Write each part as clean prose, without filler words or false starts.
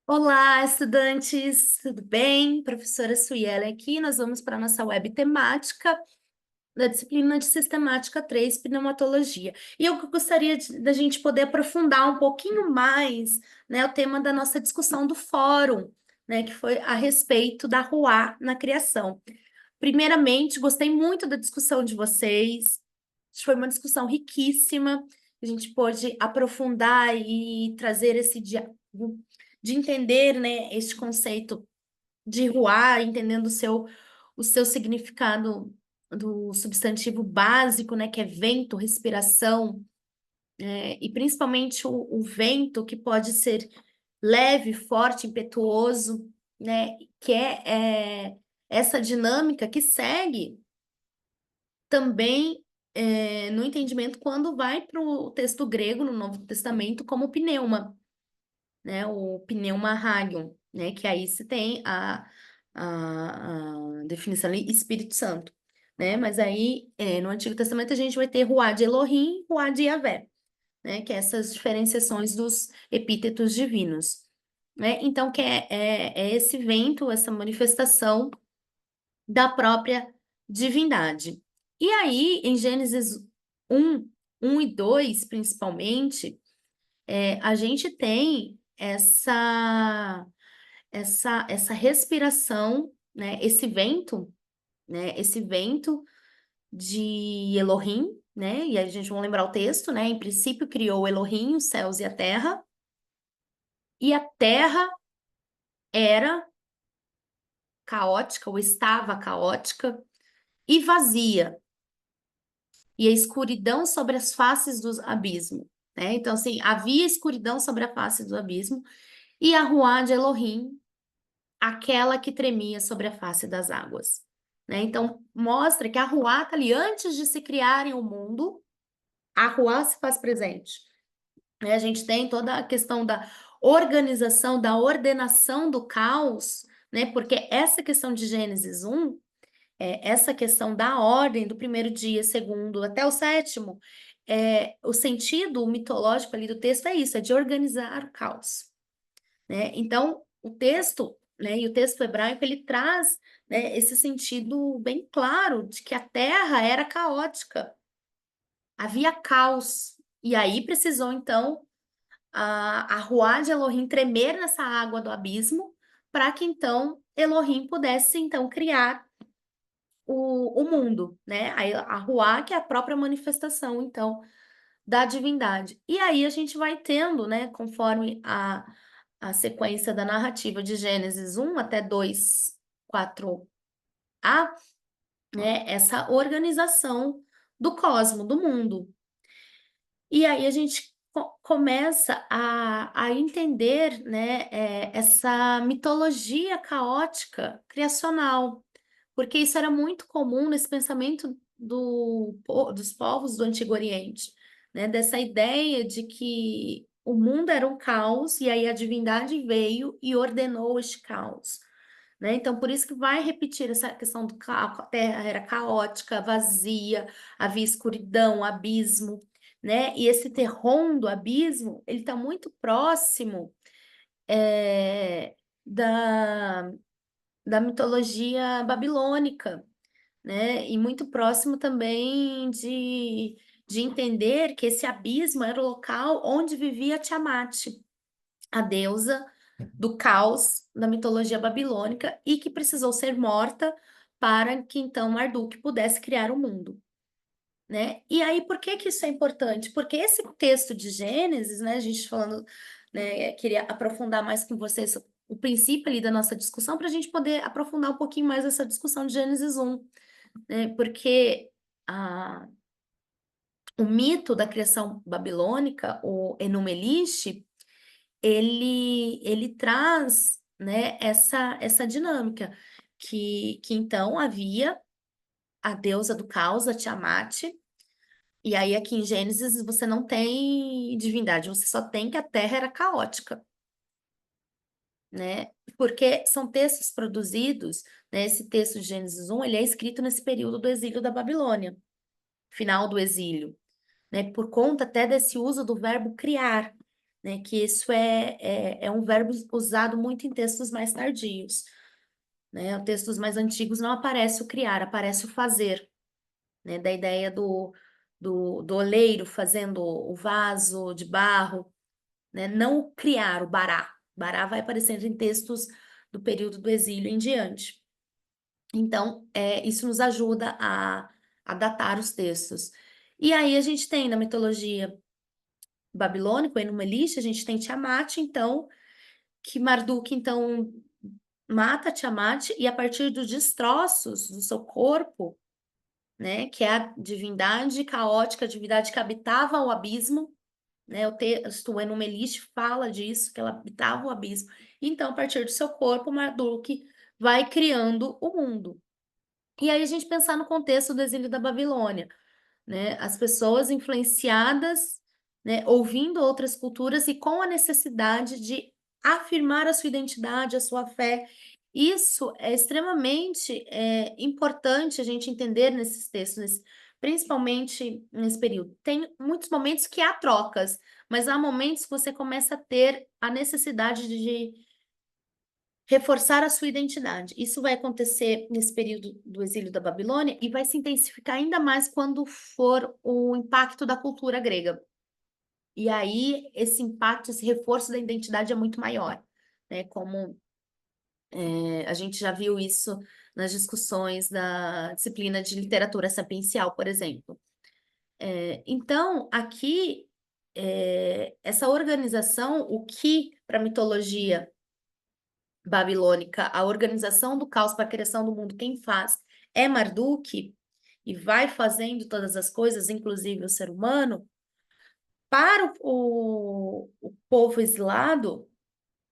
Olá, estudantes, tudo bem? Professora Suiela aqui. Nós vamos para a nossa web temática da disciplina de Sistemática 3, Pneumatologia. E eu gostaria da gente poder aprofundar um pouquinho mais, né, o tema da nossa discussão do fórum, né, que foi a respeito da RUA na criação. Primeiramente, gostei muito da discussão de vocês. Acho que foi uma discussão riquíssima. A gente pôde aprofundar e trazer esse diálogo de entender, né, este conceito de ruar, entendendo o seu significado do substantivo básico, né, que é vento, respiração, e principalmente o vento, que pode ser leve, forte, impetuoso, né, que é essa dinâmica que segue também no entendimento quando vai para o texto grego, no Novo Testamento, como pneuma, né? O pneuma hagion, né? Que aí se tem a definição ali, Espírito Santo, né? Mas aí no Antigo Testamento a gente vai ter Ruá de Elohim, Ruá de Yahvé, né? Que é essas diferenciações dos epítetos divinos, né? Então, que é esse vento, essa manifestação da própria divindade. E aí, em Gênesis 1, 1 e 2, principalmente, a gente tem essa respiração, né, esse vento de Elohim, né, e a gente vai lembrar o texto, né, em princípio criou Elohim os céus e a terra era caótica, ou estava caótica e vazia, e a escuridão sobre as faces do abismo, né, então assim, havia escuridão sobre a face do abismo, e a Ruá de Elohim aquela que tremia sobre a face das águas. Né? Então, mostra que a Ruá está ali antes de se criarem o mundo, a Ruá se faz presente. Né? A gente tem toda a questão da organização, da ordenação do caos, né? Porque essa questão de Gênesis 1, essa questão da ordem do primeiro dia, segundo, até o sétimo, o sentido mitológico ali do texto é isso, é de organizar o caos. Né? Então, o texto, né, e o texto hebraico, ele traz, né, esse sentido bem claro de que a terra era caótica, havia caos, e aí precisou, então, a Ruá de Elohim tremer nessa água do abismo, para que, então, Elohim pudesse, então, criar o mundo, né? A Ruá, que é a própria manifestação, então, da divindade. E aí a gente vai tendo, né, conforme a sequência da narrativa de Gênesis 1 até 2, 4a, né, essa organização do cosmo, do mundo. E aí a gente começa a entender, né, essa mitologia caótica criacional, porque isso era muito comum nesse pensamento dos povos do Antigo Oriente, né? Dessa ideia de que o mundo era um caos e aí a divindade veio e ordenou este caos, né? Então, por isso que vai repetir essa questão do caos, a terra era caótica, vazia, havia escuridão, abismo, né? E esse terrom do abismo, ele está muito próximo é, da, da mitologia babilônica, né? E muito próximo também de entender que esse abismo era o local onde vivia Tiamat, a deusa do caos da mitologia babilônica e que precisou ser morta para que então Marduk pudesse criar o mundo. Né? E aí, por que que isso é importante? Porque esse texto de Gênesis, né, a gente falando, né, queria aprofundar mais com vocês o princípio ali da nossa discussão, para a gente poder aprofundar um pouquinho mais essa discussão de Gênesis 1, né? Porque o mito da criação babilônica, o Enuma Elish, ele traz, né, essa dinâmica, que então havia a deusa do caos, a Tiamat, e aí aqui em Gênesis você não tem divindade, você só tem que a terra era caótica, né? Porque são textos produzidos, né? Esse texto de Gênesis 1, ele é escrito nesse período do exílio da Babilônia, final do exílio, né? Por conta até desse uso do verbo criar. né? Que isso é um verbo usado muito em textos mais tardios, né? Os textos mais antigos não aparece o criar, aparece o fazer, né? Da ideia do oleiro fazendo o vaso de barro, né? Não o criar, o bará. Bará vai aparecendo em textos do período do exílio em diante. Então, isso nos ajuda a datar os textos. E aí a gente tem na mitologia babilônica, Enuma Elish, a gente tem Tiamat, então, que Marduk, então, mata Tiamat e a partir dos destroços do seu corpo, né, que é a divindade caótica, a divindade que habitava o abismo, né, o texto Enuma Elish fala disso, que ela habitava o abismo. Então, a partir do seu corpo, Marduk vai criando o mundo. E aí a gente pensar no contexto do exílio da Babilônia, né? As pessoas influenciadas, né, ouvindo outras culturas e com a necessidade de afirmar a sua identidade, a sua fé. Isso é extremamente importante a gente entender nesses textos, principalmente nesse período. Tem muitos momentos que há trocas, mas há momentos que você começa a ter a necessidade de reforçar a sua identidade. Isso vai acontecer nesse período do exílio da Babilônia e vai se intensificar ainda mais quando for o impacto da cultura grega. E aí esse impacto, esse reforço da identidade é muito maior, né? Como a gente já viu isso nas discussões da disciplina de literatura sapiencial, por exemplo. Então, aqui, essa organização, o que para a mitologia babilônica, a organização do caos para a criação do mundo, quem faz é Marduk, e vai fazendo todas as coisas, inclusive o ser humano, para o povo exilado,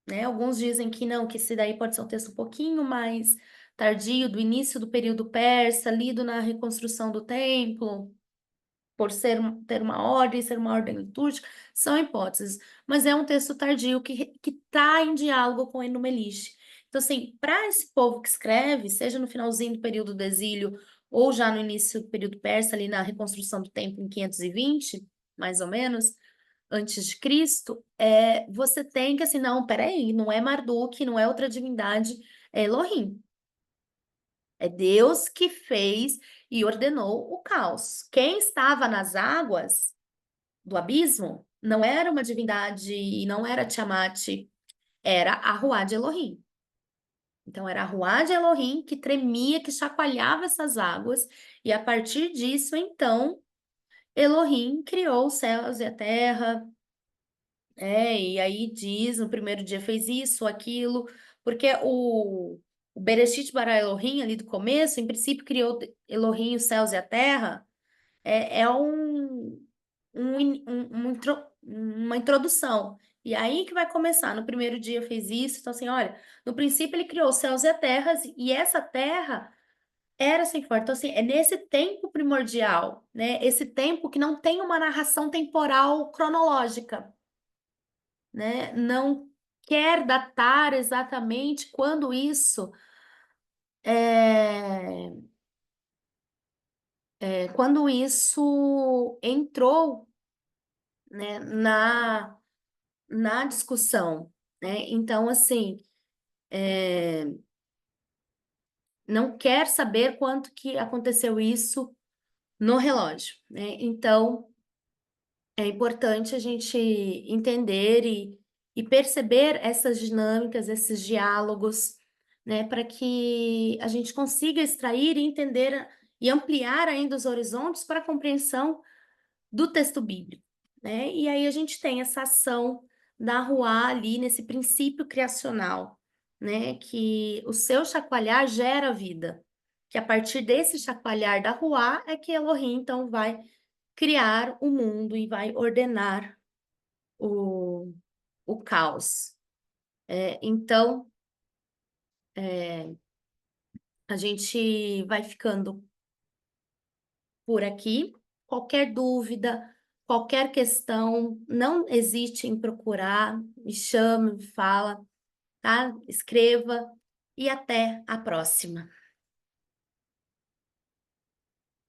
né? Alguns dizem que não, que esse daí pode ser um texto um pouquinho mais tardio, do início do período persa, lido na reconstrução do templo, por ter uma ordem, ser uma ordem litúrgica, são hipóteses, mas é um texto tardio que está em diálogo com Enuma Elish. Então, assim, para esse povo que escreve, seja no finalzinho do período do exílio ou já no início do período persa, ali na reconstrução do templo em 520, mais ou menos, antes de Cristo, você tem que, assim, não, peraí, não é Marduk, não é outra divindade, é Elohim. É Deus que fez e ordenou o caos. Quem estava nas águas do abismo não era uma divindade e não era Tiamat, era a Ruá de Elohim. Então, era a Ruá de Elohim que tremia, que chacoalhava essas águas, e a partir disso, então, Elohim criou os céus e a terra, e aí diz, no primeiro dia fez isso, aquilo, porque o Bereshit bara Elohim, ali do começo, em princípio criou Elohim os céus e a terra, é uma introdução. E aí que vai começar. No primeiro dia fez isso, então assim, olha, no princípio ele criou os céus e a terra, e essa terra era sem forma. Então, assim, é nesse tempo primordial, né? Esse tempo que não tem uma narração temporal cronológica, né? Não quer datar exatamente quando isso é, quando isso entrou, né, na discussão, né? Então, assim, não quer saber quanto que aconteceu isso no relógio, né? Então, é importante a gente entender e perceber essas dinâmicas, esses diálogos, né, para que a gente consiga extrair e entender e ampliar ainda os horizontes para a compreensão do texto bíblico, né? E aí a gente tem essa ação da Ruá ali nesse princípio criacional, né? Que o seu chacoalhar gera vida, que a partir desse chacoalhar da Ruá é que Elohim então vai criar o mundo e vai ordenar o, o caos. Então, a gente vai ficando por aqui. Qualquer dúvida, qualquer questão, não hesite em procurar, me chame, me fala, tá? Escreva e até a próxima.